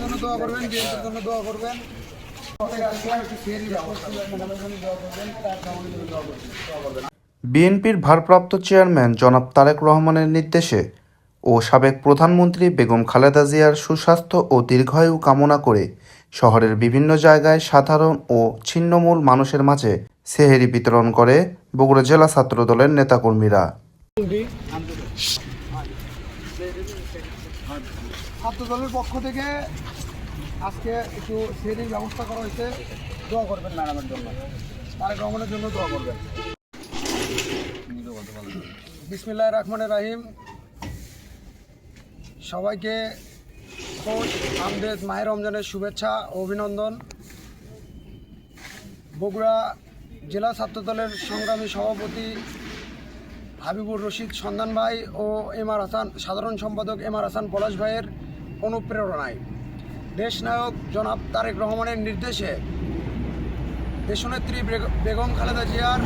জন্য দোয়া করবেন, বিএনপির জন্য দোয়া করবেন। বিএনপির ভারপ্রাপ্ত চেয়ারম্যান জনাব তারেক রহমানের নির্দেশে ও সাবেক প্রধানমন্ত্রী বেগম খালেদা জিয়ার সুস্বাস্থ্য ও দীর্ঘায়ু কামনা করে শহরের বিভিন্ন জায়গায় সাধারণ ও ছিন্নমূল মানুষের মাঝে সেহরি বিতরণ করে বগুড়া জেলা ছাত্রদলের নেতাকর্মীরা। ছাত্রদলের পক্ষ থেকে আজকে একটু সেহরির ব্যবস্থা করা হয়েছে। দোয়া করবেন ম্যাডামের জন্য, তারেক রহমানের জন্য দোয়া করবেন। বিসমিল্লাহির রহমানির রহিম। সবাইকে আমদের মাহে রমজানের শুভেচ্ছা ও অভিনন্দন। বগুড়া জেলা ছাত্রদলের সংগ্রামী সভাপতি হাবিবুর রশিদ সন্ধান ভাই ও এমআর হাসান, সাধারণ সম্পাদক এমআর হাসান পলাশ ভাইয়ের অনুপ্রেরণায় দেশনায়ক জনাব তারেক রহমানের নির্দেশে দেশনেত্রী বেগম খালেদা জিয়ার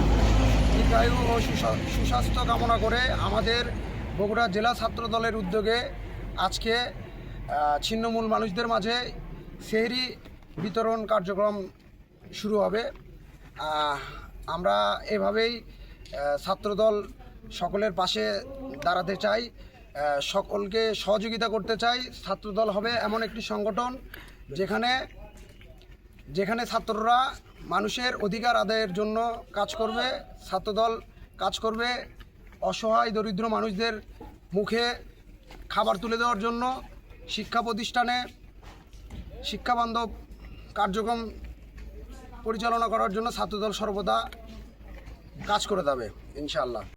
দীর্ঘায়ু ও সুস্বাস্থ্য কামনা করে আমাদের বগুড়া জেলা ছাত্রদলের উদ্যোগে আজকে ছিন্নমূল মানুষদের মাঝে সেহরি বিতরণ কার্যক্রম শুরু হবে। আমরা এভাবেই ছাত্রদল সকলের পাশে দাঁড়াতে চাই, সকলকে সহযোগিতা করতে চাই। ছাত্রদল হবে এমন একটি সংগঠন যেখানে ছাত্ররা মানুষের অধিকার আদায়ের জন্য কাজ করবে। ছাত্রদল কাজ করবে অসহায় দরিদ্র মানুষদের মুখে খাবার তুলে দেওয়ার জন্য, শিক্ষা প্রতিষ্ঠানে শিক্ষাবান্ধব কার্যক্রম পরিচালনা করার জন্য ছাত্রদল সর্বদা কাজ করে যাবে ইনশাআল্লাহ।